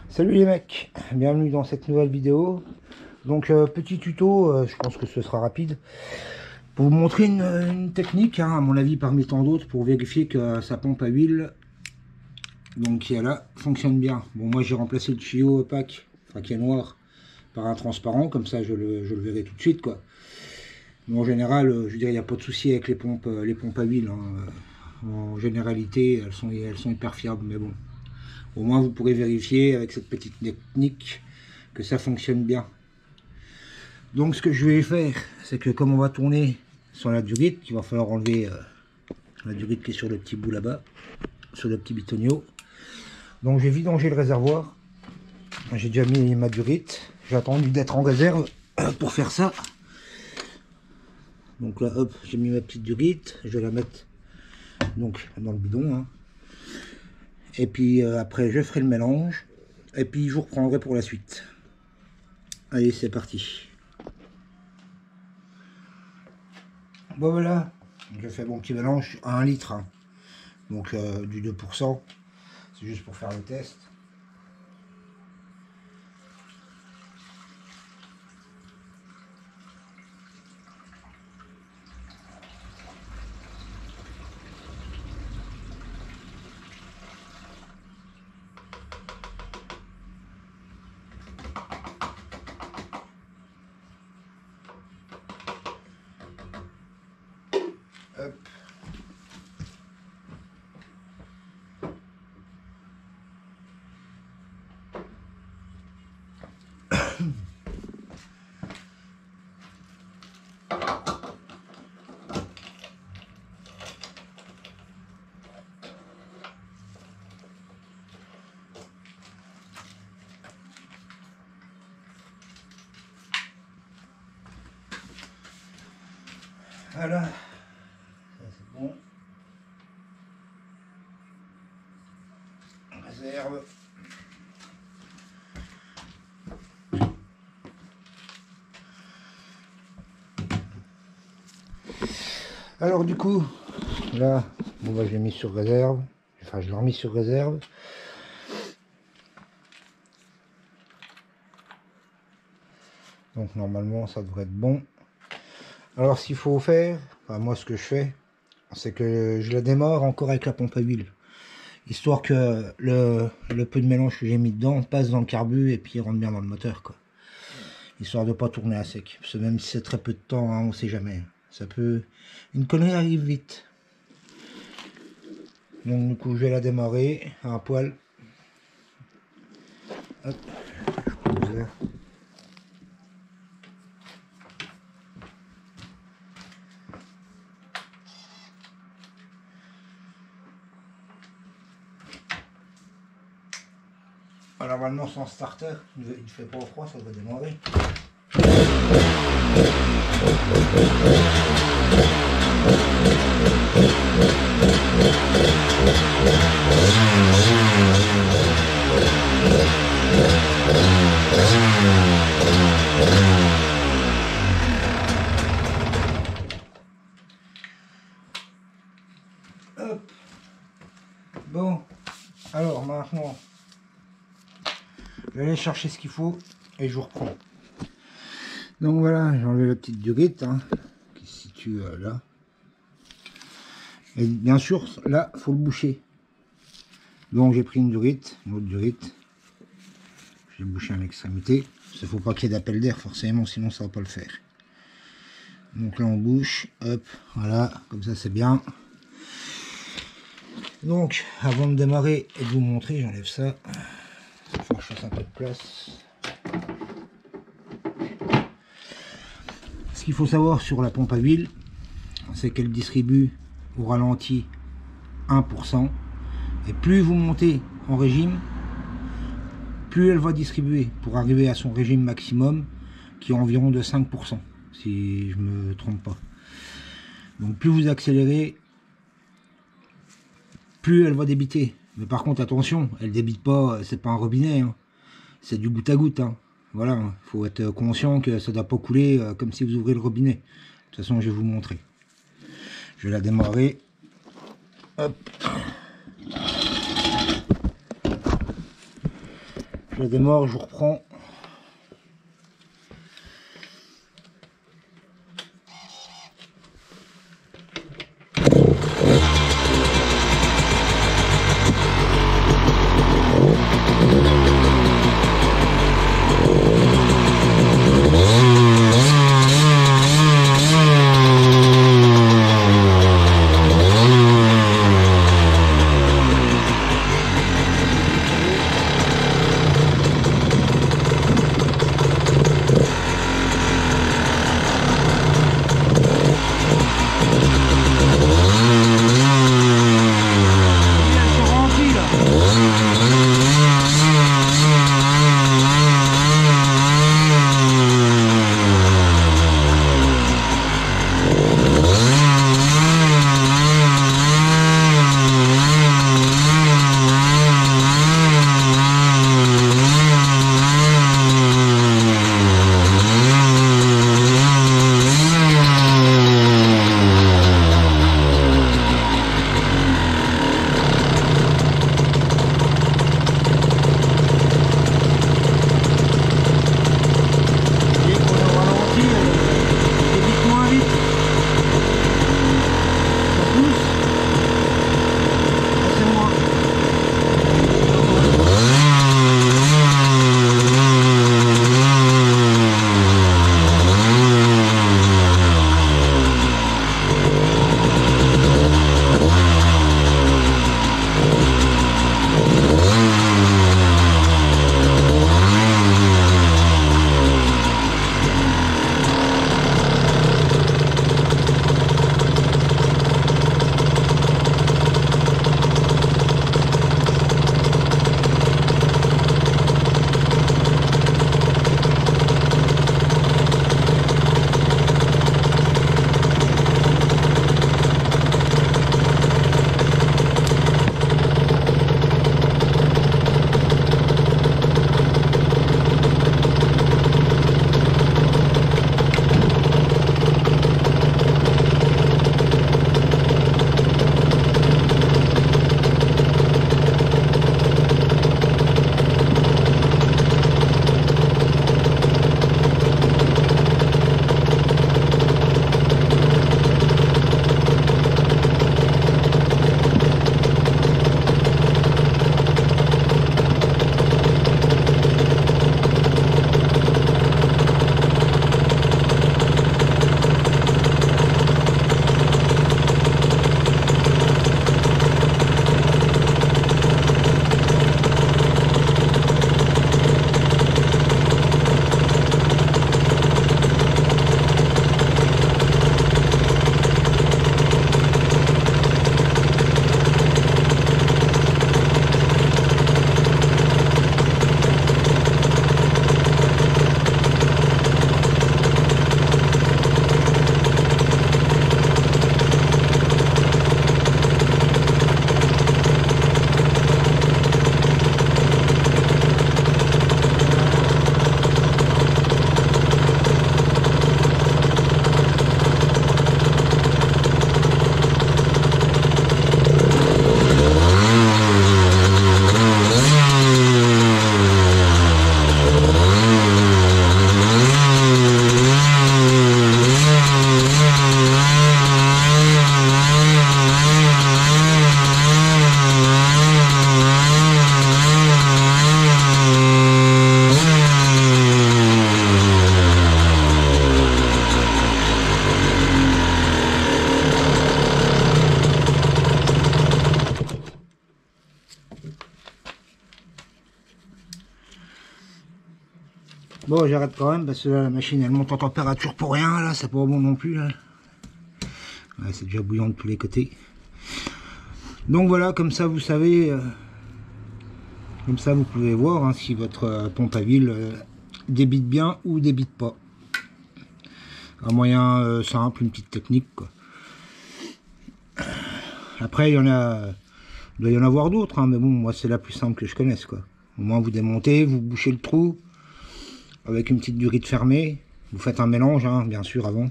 Salut les mecs, bienvenue dans cette nouvelle vidéo. Donc petit tuto, je pense que ce sera rapide, pour vous montrer une technique, hein, à mon avis parmi tant d'autres, pour vérifier que sa pompe à huile, donc qui est là, fonctionne bien. Bon, moi j'ai remplacé le tuyau opaque, enfin qui est noir, par un transparent, comme ça je le verrai tout de suite quoi. Mais en général, je veux dire, il n'y a pas de souci avec les pompes à huile, hein. En généralité, elles sont hyper fiables, mais bon. Au moins vous pourrez vérifier avec cette petite technique que ça fonctionne bien. Donc ce que je vais faire, c'est que comme on va tourner sur la durite, il va falloir enlever la durite qui est sur le petit bout là-bas, sur le petit bitonio. Donc j'ai vidanger le réservoir. J'ai déjà mis ma durite. J'ai attendu d'être en réserve pour faire ça. Donc là, hop, j'ai mis ma petite durite. Je vais la mettre donc dans le bidon, hein. Et puis après, je ferai le mélange. Et puis je vous reprendrai pour la suite. Allez, c'est parti. Bon voilà, je fais mon petit mélange à 1 litre, hein. Donc du 2%, c'est juste pour faire le test. Hop. Voilà, ça c'est bon. Réserve. Alors du coup, là, bon bah je l'ai mis sur réserve. Enfin, je l'ai remis sur réserve. Donc normalement, ça devrait être bon. Alors ce qu'il faut faire, enfin moi ce que je fais, c'est que je la démarre encore avec la pompe à huile. Histoire que le peu de mélange que j'ai mis dedans passe dans le carbu et puis rentre bien dans le moteur, quoi. Histoire de pas tourner à sec. Parce que même si c'est très peu de temps, hein, on sait jamais. Ça peut... Une connerie arrive vite. Donc du coup je vais la démarrer à un poil. Hop. Alors, normalement sans starter, il ne fait pas froid, ça va démarrer. Hop. Bon, alors maintenant, je vais aller chercher ce qu'il faut et je vous reprends. Donc voilà, j'ai enlevé la petite durite, hein, qui se situe là. Et bien sûr, là, il faut le boucher. Donc j'ai pris une durite, une autre durite. Je vais boucher à l'extrémité. Il ne faut pas qu'il y ait d'appel d'air forcément, sinon ça ne va pas le faire. Donc là on bouche, hop, voilà, comme ça c'est bien. Donc avant de démarrer et de vous montrer, j'enlève ça. Il faut que je fasse un peu de place. Ce qu'il faut savoir sur la pompe à huile, c'est qu'elle distribue au ralenti 1%. Et plus vous montez en régime, plus elle va distribuer pour arriver à son régime maximum, qui est environ de 5%, si je ne me trompe pas. Donc plus vous accélérez, plus elle va débiter. Mais par contre, attention, elle débite pas, c'est pas un robinet, hein. C'est du goutte à goutte, hein. Voilà, il faut être conscient que ça ne doit pas couler comme si vous ouvrez le robinet. De toute façon, je vais vous montrer. Je vais la démarrer. Hop. Je la démarre, je vous reprends. Bon, j'arrête quand même parce que là, la machine elle monte en température pour rien, là, c'est pas bon non plus. Là. Ouais, c'est déjà bouillant de tous les côtés. Donc voilà, comme ça vous savez, comme ça vous pouvez voir hein, si votre pompe à huile débite bien ou débite pas. Un moyen simple, une petite technique quoi. Après il doit y en avoir d'autres, hein, mais bon, moi c'est la plus simple que je connaisse quoi. Au moins vous démontez, vous bouchez le trou avec une petite durite fermée, vous faites un mélange hein, bien sûr avant.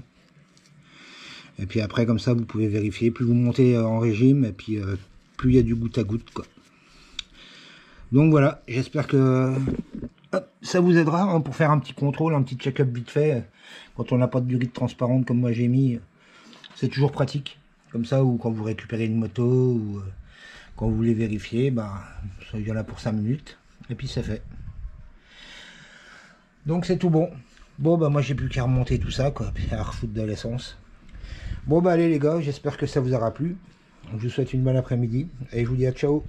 Et puis après comme ça vous pouvez vérifier, plus vous montez en régime et puis plus il y a du goutte à goutte quoi. Donc voilà, j'espère que hop, ça vous aidera hein, pour faire un petit contrôle, un petit check-up vite fait. Quand on n'a pas de durite transparente comme moi j'ai mis, c'est toujours pratique. Comme ça, ou quand vous récupérez une moto, ou quand vous voulez vérifier, bah, ça y en a pour 5 minutes. Et puis c'est fait. Donc c'est tout bon. Bon bah moi j'ai plus qu'à remonter tout ça, quoi, puis à refoutre de l'essence. Bon bah allez les gars, j'espère que ça vous aura plu. Je vous souhaite une bonne après-midi et je vous dis à ciao.